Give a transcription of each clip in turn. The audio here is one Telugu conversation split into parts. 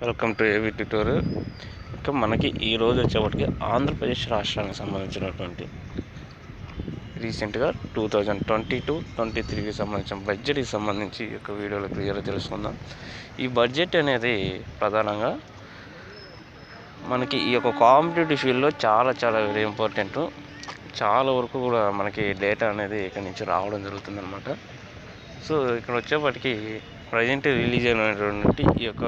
వెల్కమ్ టు ఏవి ట్యూటోరియల్. ఇంకా మనకి ఈరోజు వచ్చేప్పటికి ఆంధ్రప్రదేశ్ రాష్ట్రానికి సంబంధించినటువంటి రీసెంట్గా 2022-23కి సంబంధించిన బడ్జెట్కి సంబంధించి ఈ యొక్క వీడియోలో క్లియర్గా తెలుసుకుందాం. ఈ బడ్జెట్ అనేది ప్రధానంగా మనకి ఈ యొక్క కాంపిటేటివ్ ఫీల్డ్లో చాలా వెరీ ఇంపార్టెంట్. చాలా వరకు కూడా మనకి డేటా అనేది ఇక్కడి నుంచి రావడం జరుగుతుందన్నమాట. సో ఇక్కడ వచ్చేప్పటికి ప్రజెంట్ రిలీజ్ అయినటువంటి ఈ యొక్క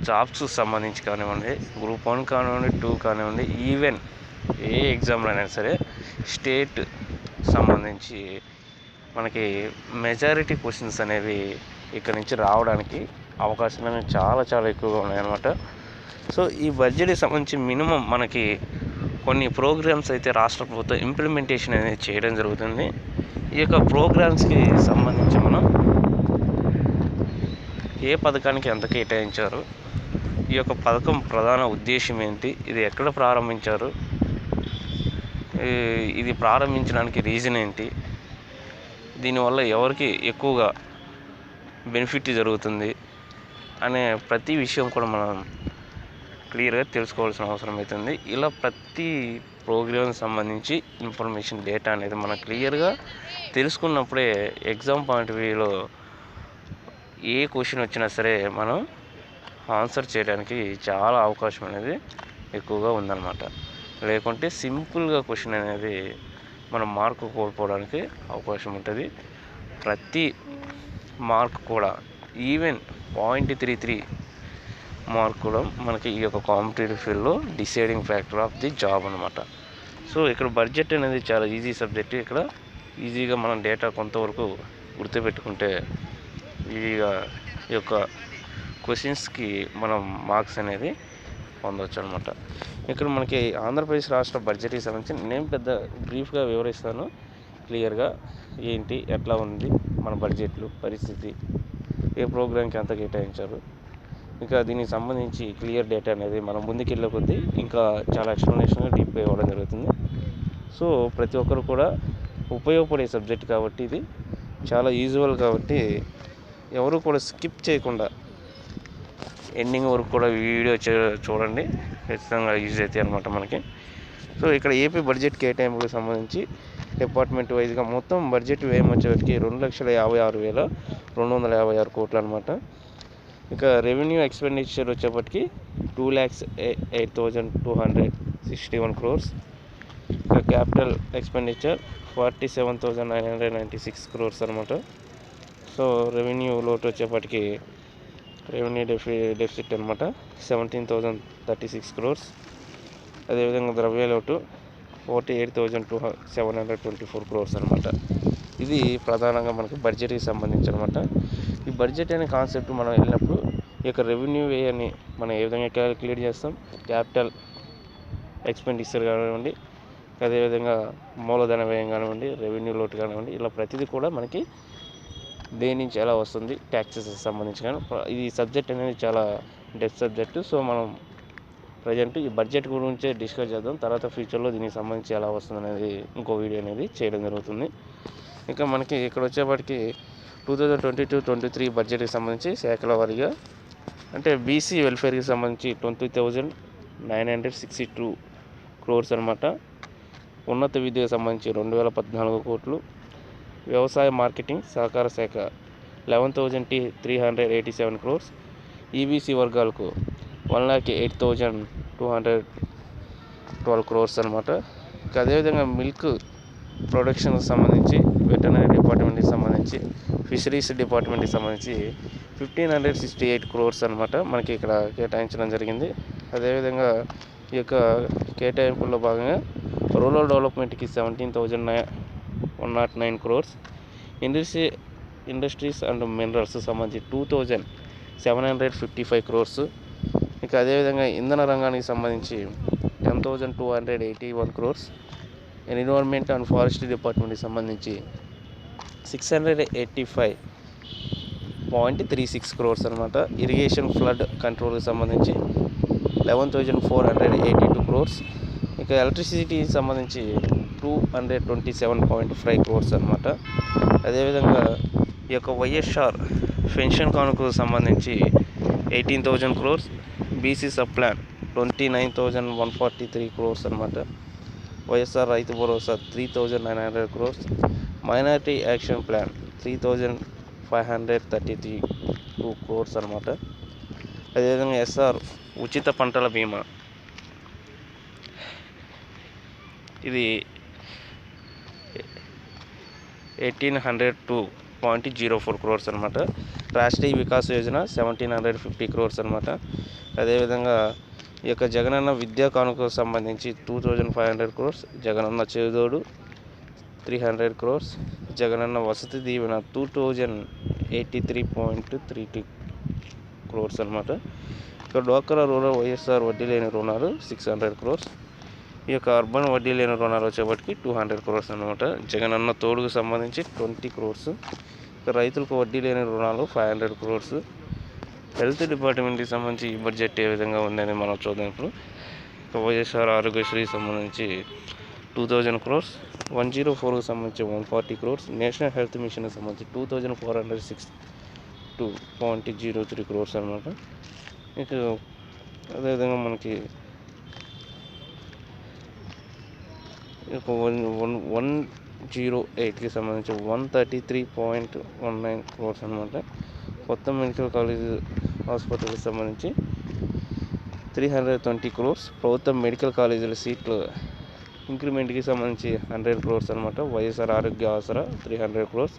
జాబ్స్ సంబంధించి కానివ్వండి, గ్రూప్ 1 కానివ్వండి, 2 కానివ్వండి, ఈవెన్ ఏ ఎగ్జామ్లో అయినా సరే స్టేట్ సంబంధించి మనకి మెజారిటీ క్వశ్చన్స్ అనేవి ఇక్కడ నుంచి రావడానికి అవకాశాలు అనేవి చాలా ఎక్కువగా ఉన్నాయన్నమాట. సో ఈ బడ్జెట్కి సంబంధించి మినిమం మనకి కొన్ని ప్రోగ్రామ్స్ అయితే రాష్ట్ర ప్రభుత్వం ఇంప్లిమెంటేషన్ అనేది చేయడం జరుగుతుంది. ఈ యొక్క ప్రోగ్రామ్స్కి సంబంధించి మనం ఏ పథకానికి ఎంత కేటాయించారు, ఈ యొక్క పథకం ప్రధాన ఉద్దేశం ఏంటి, ఇది ఎక్కడ ప్రారంభించారు, ఇది ప్రారంభించడానికి రీజన్ ఏంటి, దీనివల్ల ఎవరికి ఎక్కువగా బెనిఫిట్ జరుగుతుంది అనే ప్రతి విషయం కూడా మనం క్లియర్గా తెలుసుకోవాల్సిన అవసరం అవుతుంది. ఇలా ప్రతి ప్రోగ్రామ్ సంబంధించి ఇన్ఫర్మేషన్ డేటా అనేది మనం క్లియర్గా తెలుసుకున్నప్పుడే ఎగ్జామ్ పాయింట్ ఆఫ్ వ్యూలో ఏ క్వశ్చన్ వచ్చినా సరే మనం ఆన్సర్ చేయడానికి చాలా అవకాశం అనేది ఎక్కువగా ఉందన్నమాట. లేకుంటే సింపుల్గా క్వశ్చన్ అనేది మనం మార్కు కోల్పోవడానికి అవకాశం ఉంటుంది. ప్రతి మార్క్ కూడా ఈవెన్ 0.33 మార్క్ కూడా మనకి ఈ యొక్క కాంపిటేటివ్ ఫీల్డ్లో deciding factor of the job అనమాట. సో ఇక్కడ బడ్జెట్ అనేది చాలా ఈజీ సబ్జెక్ట్. ఇక్కడ ఈజీగా మనం డేటా కొంతవరకు గుర్తుపెట్టుకుంటే ఈజీగా ఈ యొక్క క్వశ్చన్స్కి మనం మార్క్స్ అనేది పొందవచ్చు అనమాట. ఇక్కడ మనకి ఆంధ్రప్రదేశ్ రాష్ట్ర బడ్జెట్కి సంబంధించి నేను పెద్ద బ్రీఫ్గా వివరిస్తాను క్లియర్గా. ఏంటి, ఎట్లా ఉంది మన బడ్జెట్లు పరిస్థితి, ఏ ప్రోగ్రామ్కి ఎంత కేటాయించారు, ఇంకా దీనికి సంబంధించి క్లియర్ డేటా అనేది మనం ముందుకెళ్ళే కొద్దీ ఇంకా చాలా ఎక్స్ప్లెనేషన్గా డీప్గా ఇవ్వడం జరుగుతుంది. సో ప్రతి ఒక్కరు కూడా ఉపయోగపడే సబ్జెక్ట్ కాబట్టి ఇది చాలా యూజువల్ కాబట్టి ఎవరు కూడా స్కిప్ చేయకుండా ఎండింగ్ వరకు కూడా వీడియో చూడండి, ఖచ్చితంగా యూజ్ అవుతాయి అనమాట మనకి. సో ఇక్కడ ఏపీ బడ్జెట్ కేటాయింపులకు సంబంధించి డిపార్ట్మెంట్ వైజ్గా మొత్తం బడ్జెట్ వ్యయం వచ్చేటికి 2,56,256 కోట్లు అనమాట. ఇక రెవెన్యూ ఎక్స్పెండిచర్ వచ్చేప్పటికి 2,08,261 crores. ఇక క్యాపిటల్ ఎక్స్పెండిచర్ 47,996 crores అనమాట. సో రెవెన్యూ లోటు వచ్చేప్పటికి రెవెన్యూ డెఫిసిట్ అనమాట 17,036 crores. అదేవిధంగా ద్రవ్య లోటు 48,724 crores అనమాట. ఇది ప్రధానంగా మనకి బడ్జెట్కి సంబంధించి అనమాట. ఈ బడ్జెట్ అనే కాన్సెప్ట్ మనం వెళ్ళినప్పుడు ఈ యొక్క రెవెన్యూ వేయాన్ని మనం ఏ విధంగా క్యాలిక్యులేట్ చేస్తాం, క్యాపిటల్ ఎక్స్పెండిచర్ కానివ్వండి, అదేవిధంగా మూలధన వ్యయం కానివ్వండి, రెవెన్యూ లోటు కానివ్వండి, ఇలా ప్రతిదీ కూడా మనకి దేని నుంచి ఎలా వస్తుంది, ట్యాక్సెస్ సంబంధించి కానీ ఈ సబ్జెక్ట్ అనేది చాలా డెప్త్ సబ్జెక్టు. సో మనం ప్రజెంట్ ఈ బడ్జెట్ గురించే డిస్కస్ చేద్దాం. తర్వాత ఫ్యూచర్లో దీనికి సంబంధించి ఎలా వస్తుంది అనేది ఇంకో వీడియో అనేది చేయడం జరుగుతుంది. ఇంకా మనకి ఇక్కడ వచ్చేప్పటికి 2022-23 బడ్జెట్కి సంబంధించి శాఖల వారీగా అంటే బీసీ వెల్ఫేర్కి సంబంధించి 20,962 crores అనమాట. ఉన్నత విద్యకు సంబంధించి 2,014 కోట్లు. వ్యవసాయ మార్కెటింగ్ సహకార శాఖ 11,387 crores. ఈబీసీ వర్గాలకు 1,08,212 crores అనమాట. ఇంకా అదేవిధంగా మిల్క్ ప్రొడక్షన్కి సంబంధించి, వెటర్నరీ డిపార్ట్మెంట్కి సంబంధించి, ఫిషరీస్ డిపార్ట్మెంట్కి సంబంధించి 1,568 crores అనమాట మనకి ఇక్కడ కేటాయించడం జరిగింది. అదేవిధంగా ఈ యొక్క కేటాయింపుల్లో భాగంగా రూరల్ డెవలప్మెంట్కి 17,109 crores. ఇండస్ట్రీస్ అండ్ మినరల్స్ సంబంధించి 2,755 crores. ఇక అదేవిధంగా ఇంధన రంగానికి సంబంధించి 10,281 crores. ఎన్విరాన్మెంట్ అండ్ ఫారెస్ట్రీ డిపార్ట్మెంట్కి సంబంధించి 685.36 crores అనమాట. ఇరిగేషన్ ఫ్లడ్ కంట్రోల్కి సంబంధించి 11,482 crores. ఇక ఎలక్ట్రిసిటీకి సంబంధించి 227.5 crores అనమాట. అదేవిధంగా ఈ యొక్క వైఎస్ఆర్ పెన్షన్ కానుకకు సంబంధించి 18,000 crores. BC sub plan 29,143 crores అనమాట. YSR Rythu Bharosa 3,900 crores. Minority action plan 3,532 crores అనమాట. అదేవిధంగా ఎస్ఆర్ ఉచిత పంటల బీమా ఇది 1,802.04 crores అనమాట. రాష్ట్రీయ వికాస్ యోజన 1,750 crores అనమాట. అదేవిధంగా ఈ యొక్క జగనన్న విద్యా కానుకకు సంబంధించి 2,500 crores. Jagananna Chedodu 300 crores. Jagananna Vasathi Deevena 2,083.32 crores అనమాట. ఇక డ్వాక్రా రూరల్ వైఎస్ఆర్ వడ్డీ లేని రుణాలు 600 crores. ఈ యొక్క అర్బన్ వడ్డీ లేని రుణాలు వచ్చేప్పటికి 200 crores అనమాట. జగనన్న తోడుకు సంబంధించి 20 crores. ఇక రైతులకు వడ్డీ లేని రుణాలు 500 crores. హెల్త్ డిపార్ట్మెంట్కి సంబంధించి ఈ బడ్జెట్ ఏ విధంగా ఉందని మనం చూద్దాం ఇప్పుడు. ఇక వైఎస్ఆర్ ఆరోగ్యశ్రీకి సంబంధించి 2,000 crores. 104కు సంబంధించి 140 crores. నేషనల్ హెల్త్ మిషన్కి సంబంధించి 2,462.03 crores అనమాట. ఇక అదేవిధంగా మనకి 108కి సంబంధించి 133.19 crores అనమాట. కొత్త మెడికల్ కాలేజ్ హాస్పిటల్కి సంబంధించి 320 crores. ప్రభుత్వ మెడికల్ కాలేజీల సీట్లు ఇంక్రిమెంట్కి సంబంధించి 100 crores అనమాట. వైఎస్ఆర్ ఆరోగ్య ఆసరా 300 crores.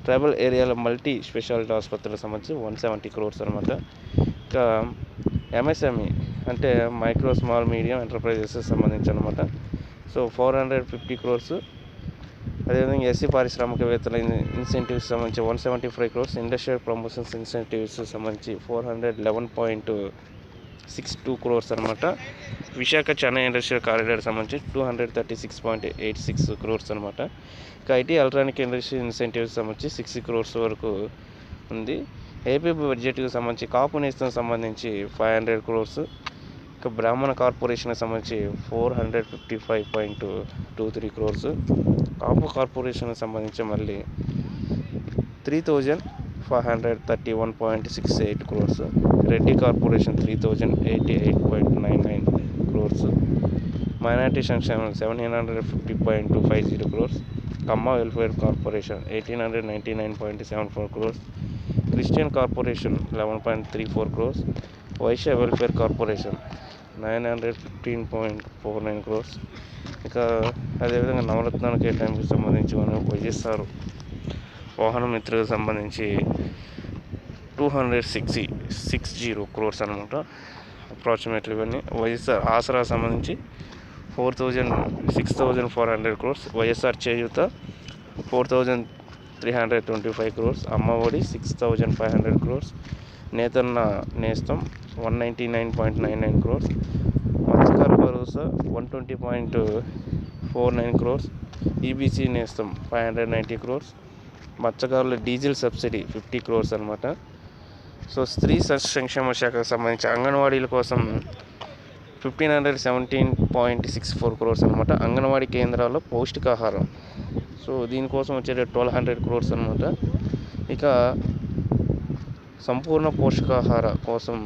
ట్రైబల్ ఏరియాల మల్టీ స్పెషాలిటీ ఆసుపత్రులకు సంబంధించి 170 crores అనమాట. ఇంకా ఎంఎస్ఎంఈ అంటే మైక్రో స్మాల్ మీడియం ఎంటర్ప్రైజెస్ సంబంధించి అనమాట. So 450 crores. అదేవిధంగా ఎస్సీ పారిశ్రామికవేత్తల ఇన్సెంటివ్స్ సంబంధించి 175 crores. ఇండస్ట్రియల్ ప్రమోషన్స్ ఇన్సెంటివ్స్ సంబంధించి 411.62 crores అనమాట. విశాఖ చెన్నై ఇండస్ట్రియల్ కారిడార్ సంబంధించి 236.86 crores అనమాట. ఇక ఐటీ ఎలక్ట్రానిక్ ఇండస్ట్రీ ఇన్సెంటివ్స్ సంబంధించి 60 crores వరకు ఉంది. ఏపీ బడ్జెట్కి సంబంధించి కాపు నేస్తం సంబంధించి 500 crores. ఇక బ్రాహ్మణ కార్పొరేషన్కి సంబంధించి 455.23 crores. కాపు కార్పొరేషన్కి సంబంధించి మళ్ళీ 3,531.68 crores. Reddy corporation 3,088.99 crores. Minority సంక్షేమం 1,750.250 crores. Kamma welfare corporation 1,899.74 crores. Christian corporation 11.34 crores. Vaishya welfare corporation 915.49 crores. ఇక అదేవిధంగా నవరత్నాల కేటాయింపుకి సంబంధించి మనం వైఎస్ఆర్ వాహన మిత్రులకు సంబంధించి 260 crores అనమాట. అప్రాక్సిమేట్లీ ఇవన్నీ వైఎస్ఆర్ ఆసరా సంబంధించి 6,400 crores. వైఎస్ఆర్ చేయూత 4,325 crores. అమ్మఒడి 6,500 crores. నేతన్న నేస్తం 199.99 crores. మత్స్యకార భరోసా 120.49 crores. ఈబీసీ నేస్తం 590 crores. మత్స్యకారుల డీజిల్ సబ్సిడీ 50 crores అనమాట. సో స్త్రీ సంక్షేమ శాఖకు సంబంధించి అంగన్వాడీల కోసం 1,517.64 crores అనమాట. అంగన్వాడీ కేంద్రాల్లో పౌష్టికాహారం, సో దీనికోసం వచ్చే 1,200 crores అనమాట. ఇక సంపూర్ణ పోషకాహార కోసం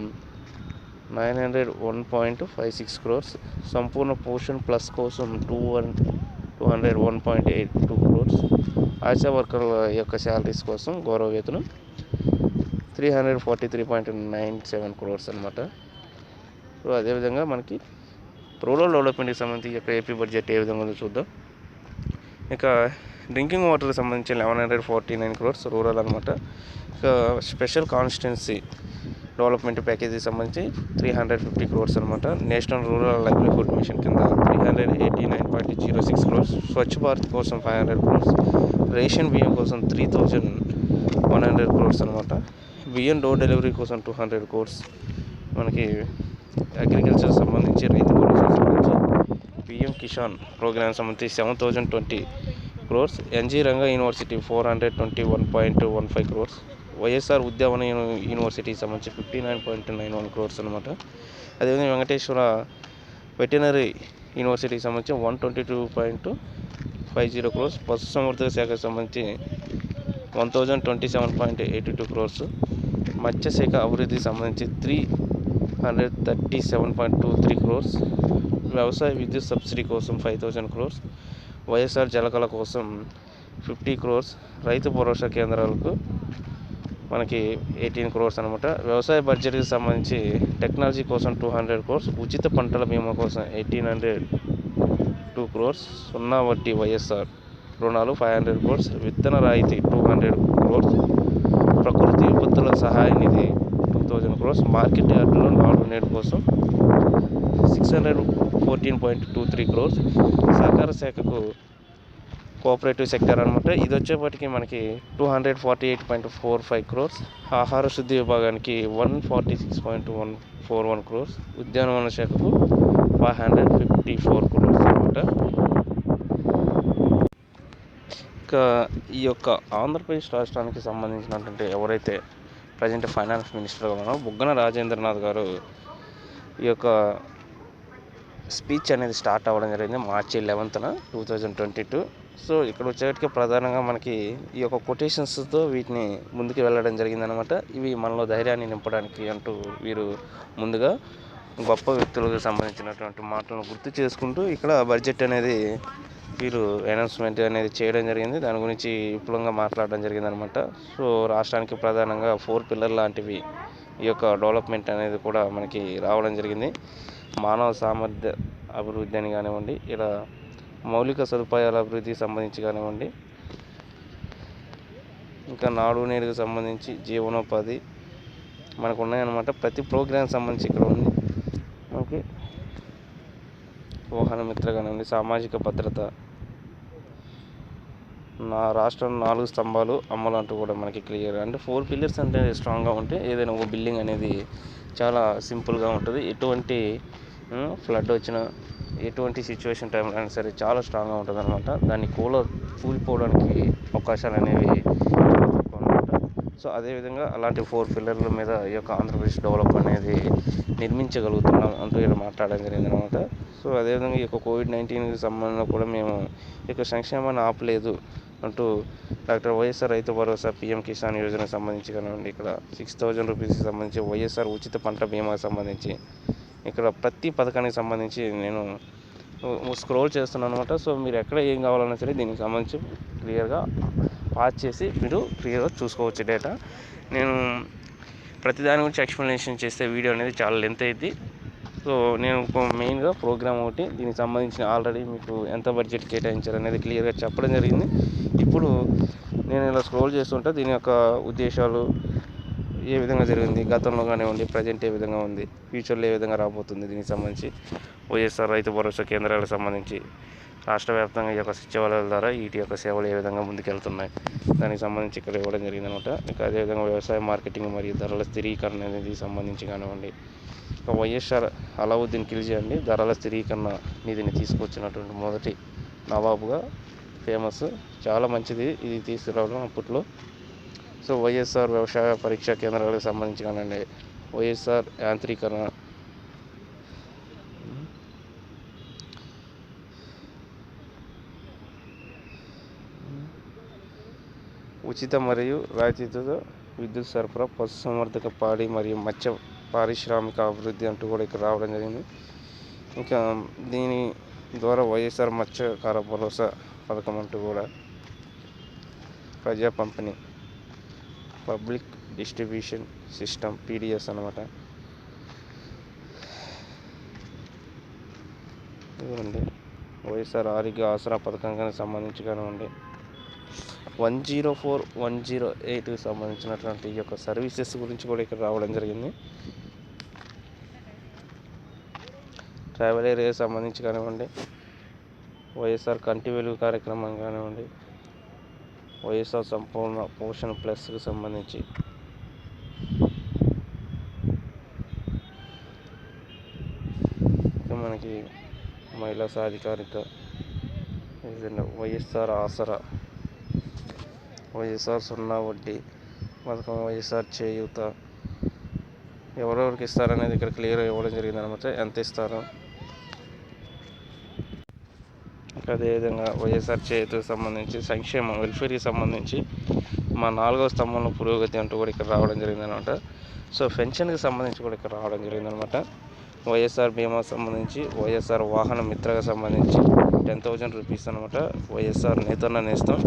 901.56 crores. సంపూర్ణ పోషణ్ ప్లస్ కోసం 201.82 crores. ఆశా వర్కర్ల యొక్క శాలరీస్ కోసం గౌరవ వేతనం 343.97 crores అనమాట. సో అదేవిధంగా మనకి రూరల్ డెవలప్మెంట్కి సంబంధించి యొక్క ఏపీ బడ్జెట్ ఏ విధంగా ఉందో చూద్దాం. ఇక డ్రింకింగ్ వాటర్కి సంబంధించి 1,149 crores రూరల్ అనమాట. ఇక స్పెషల్ కాన్స్టిట్యున్సీ డెవలప్మెంట్ ప్యాకేజీకి సంబంధించి 350 crores అనమాట. నేషనల్ రూరల్ లైవ్లీహుడ్ మిషన్ కింద 389.06 crores. స్వచ్ఛ భారత్ కోసం 500 crores. రేషన్ బియ్యం కోసం 3,100 crores అనమాట. బియ్యం డోర్ డెలివరీ కోసం 200 crores. మనకి అగ్రికల్చర్ సంబంధించి రైతు భరోసా సంబంధించి పిఎం కిసాన్ ప్రోగ్రామ్ సంబంధించి 7,020 crores. NG Ranga university 421.15 crores. YSR ఉద్యావన యూనివర్సిటీకి సంబంధించి 59.91 crores అనమాట. అదేవిధంగా వెంకటేశ్వర వెటనరీ యూనివర్సిటీకి సంబంధించి 122.50 crores. పశుసంవర్ధక శాఖకు సంబంధించి 1,027.82 crores. మత్స్యశాఖ అభివృద్ధికి సంబంధించి 337.23 crores, వ్యవసాయ విద్యుత్ సబ్సిడీ కోసం 5,000 crores, వైఎస్ఆర్ జలకళ కోసం 50 crores, రైతు భరోసా కేంద్రాలకు మనకి 18 crores అనమాట. వ్యవసాయ బడ్జెట్కి సంబంధించి టెక్నాలజీ కోసం 200 crores, ఉచిత పంటల బీమా కోసం 1,802 crores, సున్నా వడ్డీ వైఎస్ఆర్ రుణాలు 500 crores, విత్తన రాయితీ 200 crores, ప్రకృతి విపత్తుల సహాయ నిధి 2,000 crores, మార్కెట్ యార్డులో నాడు నేడు కోసం 614.23 crores, సహకార శాఖకు కోఆపరేటివ్ సెక్టర్ అనమాట. ఇది వచ్చేప్పటికి మనకి 248.45 crores, ఆహార శుద్ధి విభాగానికి 146.141 crores, ఉద్యానవన శాఖకు 554 crores అనమాట. ఇంకా ఈ యొక్క ఆంధ్రప్రదేశ్ రాష్ట్రానికి సంబంధించినటువంటి ఎవరైతే ప్రజెంట్ ఫైనాన్స్ మినిస్టర్గా ఉన్నారో బుగ్గన రాజేంద్రనాథ్ గారు ఈ యొక్క స్పీచ్ అనేది స్టార్ట్ అవ్వడం జరిగింది March 11th, 2022. సో ఇక్కడ వచ్చేటికి ప్రధానంగా మనకి ఈ యొక్క కొటేషన్స్తో వీటిని ముందుకు వెళ్ళడం జరిగిందనమాట. ఇవి మనలో ధైర్యాన్ని నింపడానికి అంటూ వీరు ముందుగా గొప్ప వ్యక్తులకు సంబంధించినటువంటి మాటలను గుర్తు చేసుకుంటూ ఇక్కడ బడ్జెట్ అనేది వీరు అనౌన్స్మెంట్ అనేది చేయడం జరిగింది. దాని గురించి విపులంగా మాట్లాడడం జరిగింది అనమాట. సో రాష్ట్రానికి ప్రధానంగా 4 పిల్లర్ లాంటివి ఈ యొక్క డెవలప్మెంట్ అనేది కూడా మనకి రావడం జరిగింది. మానవ సామర్థ్య అభివృద్ధి అని కానివ్వండి, ఇలా మౌలిక సదుపాయాల అభివృద్ధికి సంబంధించి కానివ్వండి, ఇంకా నాడు నేడుకు సంబంధించి జీవనోపాధి మనకు ఉన్నాయన్నమాట. ప్రతి ప్రోగ్రామ్ సంబంధించి ఇక్కడ ఉంది మనకి. వాహన మిత్ర కానివ్వండి, సామాజిక భద్రత, నా రాష్ట్రం 4 స్తంభాలు అమలు అంటూ కూడా మనకి క్లియర్. అంటే 4 పిల్లర్స్ అంటే స్ట్రాంగ్గా ఉంటే ఏదైనా ఒక బిల్డింగ్ అనేది చాలా సింపుల్గా ఉంటుంది. ఎటువంటి ఫ్లడ్ వచ్చినా, ఎటువంటి సిచ్యువేషన్ టైంలో అయినా సరే చాలా స్ట్రాంగ్గా ఉంటుంది అనమాట. దాన్ని కూలిపోవడానికి అవకాశాలు అనేవి తక్కువ అనమాట. సో అదేవిధంగా అలాంటి 4 పిల్లర్ల మీద ఈ యొక్క ఆంధ్రప్రదేశ్ డెవలప్ అనేది నిర్మించగలుగుతున్నాం అంటూ ఇలా మాట్లాడడం జరిగింది అనమాట. సో అదేవిధంగా ఈ యొక్క COVID-19కి సంబంధంలో కూడా మేము ఈ యొక్క సంక్షేమాన్ని ఆపలేదు అంటూ doctor YSR Rythu Bharosa, PM Kisan యోజనకు సంబంధించి కానివ్వండి, ఇక్కడ 6,000 రూపీస్కి సంబంధించి వైఎస్ఆర్ ఉచిత పంట బీమాకి సంబంధించి ఇక్కడ ప్రతి పథకానికి సంబంధించి నేను స్క్రోల్ చేస్తున్నాను అనమాట. సో మీరు ఎక్కడ ఏం కావాలన్నా సరే దీనికి సంబంధించి క్లియర్గా పాస్ చేసి మీరు క్లియర్గా చూసుకోవచ్చు డేటా. నేను ప్రతి దాని గురించి ఎక్స్ప్లెనేషన్ చేస్తే వీడియో అనేది చాలా లెంత్ అయింది. సో నేను మెయిన్గా ప్రోగ్రామ్ ఒకటి దీనికి సంబంధించిన ఆల్రెడీ మీకు ఎంత బడ్జెట్ కేటాయించారు అనేది క్లియర్గా చెప్పడం జరిగింది. ఇప్పుడు నేను ఇలా స్క్రోల్ చేస్తుంటే దీని యొక్క ఉద్దేశాలు ఏ విధంగా జరిగింది, గతంలో కానివ్వండి, ప్రజెంట్ ఏ విధంగా ఉంది, ఫ్యూచర్లో ఏ విధంగా రాబోతుంది, దీనికి సంబంధించి వైఎస్ఆర్ రైతు భరోసా కేంద్రాలకు సంబంధించి రాష్ట్ర వ్యాప్తంగా ఈ యొక్క సచివాలయాల ద్వారా వీటి యొక్క సేవలు ఏ విధంగా ముందుకెళ్తున్నాయి దానికి సంబంధించి ఇక్కడ ఇవ్వడం జరిగిందనమాట. ఇంకా అదేవిధంగా వ్యవసాయ మార్కెటింగ్ మరియు ధరల స్థిరీకరణ అనేది సంబంధించి కానివ్వండి, ఇంకా వైఎస్ఆర్ అలావుద్దీన్ ఖిల్జీ అండి ధరల స్థిరీకరణ నిధిని తీసుకొచ్చినటువంటి మొదటి నవాబుగా ఫేమస్. చాలా మంచిది ఇది తీసుకురావడం అప్పట్లో. సో వైఎస్ఆర్ వ్యవసాయ పరీక్షా కేంద్రాలకు సంబంధించి కానివ్వండి, వైఎస్ఆర్ యాంత్రీకరణ, ఉచిత మరియు రాయితీతో విద్యుత్ సరఫరా, పశుసంవర్ధక, పాడి మరియు మత్స్య పారిశ్రామిక అభివృద్ధి అంటూ కూడా ఇక్కడ రావడం జరిగింది. ఇంకా దీని ద్వారా వైఎస్ఆర్ మత్స్యకార భరోసా పథకం అంటూ కూడా ప్రజా పంపిణీ, పబ్లిక్ డిస్ట్రిబ్యూషన్ సిస్టమ్, PDS అనమాట. ఇవ్వండి వైఎస్ఆర్ ఆరోగ్య ఆసరా పథకానికి సంబంధించి కానివ్వండి, 104, 108కి సంబంధించినటువంటి ఈ యొక్క సర్వీసెస్ గురించి కూడా ఇక్కడ రావడం జరిగింది. ట్రావెల్ ఏరియాకి సంబంధించి కానివ్వండి, వైఎస్ఆర్ కంటి వెలుగు కార్యక్రమం కానివ్వండి, వైఎస్ఆర్ సంపూర్ణ పోషణ ప్లస్కి సంబంధించి, ఇంకా మనకి మహిళా సాధికారిక, వైఎస్ఆర్ ఆసరా, వైఎస్ఆర్ సున్నా వడ్డీ పథకం, వైఎస్ఆర్ చేయూత ఎవరెవరికి ఇస్తారనేది ఇక్కడ క్లియర్గా ఇవ్వడం జరిగింది అనమాట. ఎంత ఇస్తారో, అదేవిధంగా వైఎస్ఆర్ చేయూతకు సంబంధించి సంక్షేమ వెల్ఫేర్కి సంబంధించి మా 4వ స్తంభంలో పురోగతి అంటూ కూడా ఇక్కడ రావడం జరిగిందనమాట. సో పెన్షన్కి సంబంధించి కూడా ఇక్కడ రావడం జరిగిందనమాట. వైఎస్ఆర్ బీమా సంబంధించి, వైఎస్ఆర్ వాహన మిత్రగా సంబంధించి 10,000 రూపీస్ అనమాట. వైఎస్ఆర్ నేతన్న నేస్తం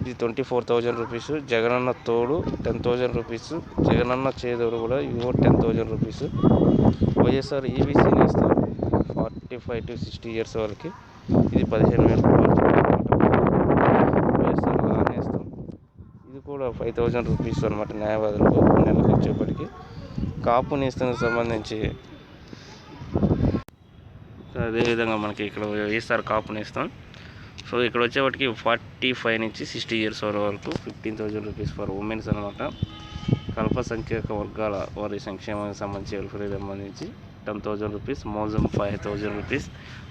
ఇది 24,000 రూపీస్. జగనన్న తోడు 10,000 రూపీస్. జగనన్న చేదోడు కూడా ఇవో 10,000 రూపీస్. వైఎస్ఆర్ ఈబీసీ నేస్తం 45 to 60 years వాళ్ళకి ఇది 15,000 రూపాయలు. వైఎస్ఆర్ లా నేస్తం ఇది కూడా 5,000 రూపీస్ అనమాట న్యాయవాదులకు నెలకు వచ్చేప్పటికి. కాపు నేస్తానికి సంబంధించి అదేవిధంగా మనకి ఇక్కడ వైఎస్ఆర్ కాపు నేస్తాం. సో ఇక్కడ వచ్చేవాటికి 45 నుంచి 60 years వరకు 15,000 రూపీస్ ఫర్ ఉమెన్స్ అనమాట. అల్పసంఖ్యాక వర్గాల వారి సంక్షేమానికి సంబంధించి వెల్ఫేర్కి సంబంధించి 10,000 రూపీస్. మోజం 5,000 రూపీస్.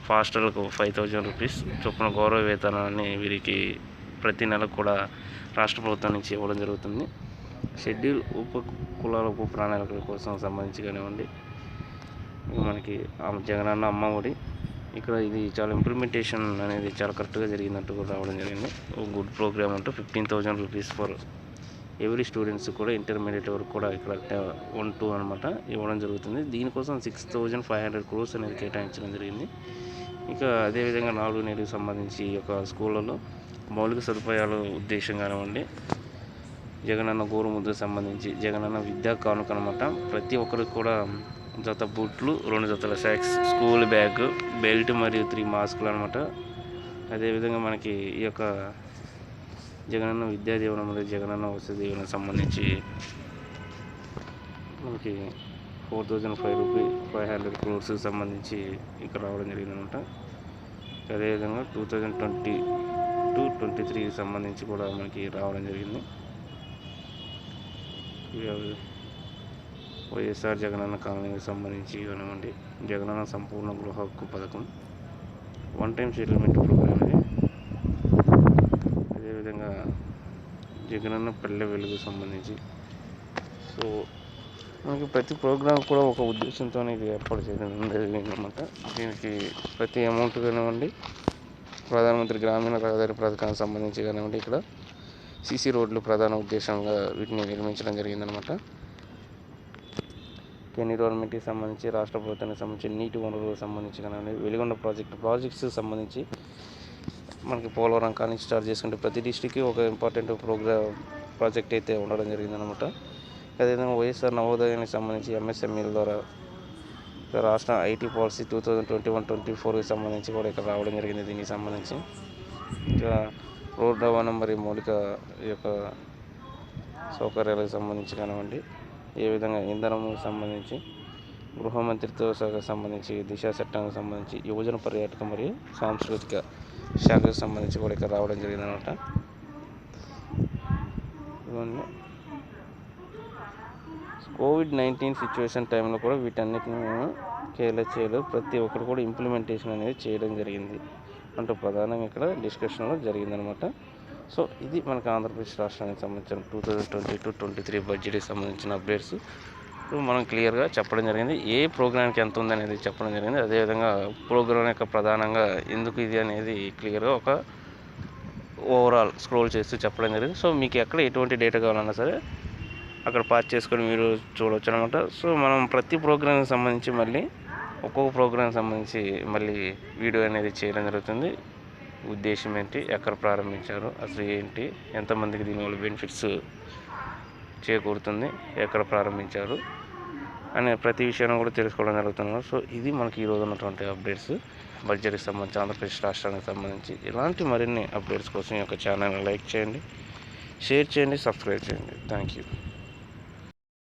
ఫాస్టర్లకు 5,000 రూపీస్ చొప్పున గౌరవ వేతనాన్ని వీరికి ప్రతి నెలకు కూడా రాష్ట్ర ప్రభుత్వం నుంచి ఇవ్వడం జరుగుతుంది. షెడ్యూల్ ఉప కులాల ఉప ప్రణాళికల కోసం సంబంధించి కానివ్వండి, మనకి జగనన్న అమ్మఒడి ఇక్కడ ఇది చాలా ఇంప్లిమెంటేషన్ అనేది చాలా కరెక్ట్గా జరిగినట్టు కూడా రావడం జరిగింది. గుడ్ ప్రోగ్రామ్ అంటూ 15,000 రూపీస్ ఫర్ ఎవ్రీ స్టూడెంట్స్ కూడా ఇంటర్మీడియట్ వరకు కూడా ఇక్కడ 1-2 అనమాట ఇవ్వడం జరుగుతుంది. దీనికోసం 6,500 crores అనేది కేటాయించడం జరిగింది. ఇక అదేవిధంగా 4 నేడుకు సంబంధించి ఈ యొక్క స్కూళ్ళలో మౌలిక సదుపాయాల ఉద్దేశం కానివ్వండి, జగనన్న గోరుముద్దకు సంబంధించి జగనన్న విద్యా కానుక అనమాట. ప్రతి ఒక్కరికి కూడా జత బూట్లు, 2 జతల సాక్స్, స్కూల్ బ్యాగ్, బెల్ట్ మరియు 3 మాస్కులు అనమాట. అదేవిధంగా మనకి ఈ యొక్క జగనన్న విద్యా దీవెన మరియు జగనన్న వసతి దీవెనకు సంబంధించి మనకి 4,500 crores సంబంధించి ఇక్కడ రావడం జరిగిందనమాట. అదేవిధంగా 2022-23 సంబంధించి కూడా మనకి రావడం జరిగింది. వైఎస్ఆర్ జగనన్న కాలనీకి సంబంధించి కానివ్వండి, జగనన్న సంపూర్ణ గృహ హక్కు పథకం, 1 time సెటిల్మెంట్ ప్రోగ్రామ్ ఇది. అదేవిధంగా జగనన్న పల్లె వెలుగు సంబంధించి. సో మనకి ప్రతి ప్రోగ్రామ్ కూడా ఒక ఉద్దేశంతో ఇది ఏర్పాటు చేయడం జరిగిందన్నమాట. దీనికి ప్రతి అమౌంట్ కానివ్వండి, ప్రధానమంత్రి గ్రామీణ రహదారి పథకానికి సంబంధించి కానివ్వండి, ఇక్కడ సీసీ రోడ్లు ప్రధాన ఉద్దేశంగా వీటిని నిర్మించడం జరిగిందనమాట. ఎన్విరాన్మెంట్కి సంబంధించి, రాష్ట్ర ప్రభుత్వానికి సంబంధించి, నీటి వనరులకు సంబంధించి కానివ్వండి, వెలుగొండ ప్రాజెక్ట్స్ సంబంధించి మనకి పోలవరం కానీ స్టార్ట్ చేసుకుంటే ప్రతి డిస్ట్రిక్ట్కి ఒక ఇంపార్టెంట్ ప్రాజెక్ట్ అయితే ఉండడం జరిగిందనమాట. అదేవిధంగా వైఎస్ఆర్ నవోదయానికి సంబంధించి ఎంఎస్ఎంఈల ద్వారా రాష్ట్ర ఐటీ పాలసీ 2021-24కి సంబంధించి కూడా ఇక్కడ రావడం జరిగింది. దీనికి సంబంధించి ఇంకా రోడ్ రవాణా మరియు మౌలిక ఈ యొక్క సౌకర్యాలకు సంబంధించి కానివ్వండి, ఏ విధంగా ఇంధనముకు సంబంధించి, గృహ మంత్రిత్వ శాఖకు సంబంధించి, దిశ చట్టానికి సంబంధించి, యువజన పర్యాటక మరియు సాంస్కృతిక శాఖకు సంబంధించి కూడా ఇక్కడ రావడం జరిగిందనమాట. ఇవన్నీ COVID-19 సిచ్యువేషన్ టైంలో కూడా వీటన్నిటిని కేర్లెస్ చేయలేదు. ప్రతి ఒక్కరు కూడా ఇంప్లిమెంటేషన్ అనేది చేయడం జరిగింది అంటూ ప్రధానంగా ఇక్కడ డిస్కషన్లో జరిగిందనమాట. సో ఇది మనకు ఆంధ్రప్రదేశ్ రాష్ట్రానికి సంబంధించిన 2022-23 బడ్జెట్కి సంబంధించిన అప్డేట్స్ మనం క్లియర్గా చెప్పడం జరిగింది. ఏ ప్రోగ్రామ్కి ఎంత ఉందనేది చెప్పడం జరిగింది. అదేవిధంగా ప్రోగ్రామ్ యొక్క ప్రధానంగా ఎందుకు ఇది అనేది క్లియర్గా ఒక ఓవరాల్ స్క్రోల్ చేస్తూ చెప్పడం జరిగింది. సో మీకు ఎక్కడ ఎటువంటి డేటా కావాలన్నా సరే అక్కడ పాస్ చేసుకొని మీరు చూడవచ్చు అనమాట. సో మనం ప్రతి ప్రోగ్రామ్కి సంబంధించి మళ్ళీ ఒక్కొక్క ప్రోగ్రామ్కి సంబంధించి మళ్ళీ వీడియో అనేది చేయడం జరుగుతుంది. ఉద్దేశం ఏంటి, ఎక్కడ ప్రారంభించారు, అసలు ఏంటి, ఎంతమందికి దీనివల్ల బెనిఫిట్స్ చేకూరుతుంది, ఎక్కడ ప్రారంభించారు అనే ప్రతి విషయాన్ని కూడా తెలుసుకోవడం జరుగుతుంది. సో ఇది మనకి ఈరోజు ఉన్నటువంటి అప్డేట్స్ బడ్జెట్కి సంబంధించి, ఆంధ్రప్రదేశ్ రాష్ట్రానికి సంబంధించి. ఇలాంటి మరిన్ని అప్డేట్స్ కోసం ఈ యొక్క ఛానల్ని లైక్ చేయండి, షేర్ చేయండి, సబ్స్క్రైబ్ చేయండి. Thank you.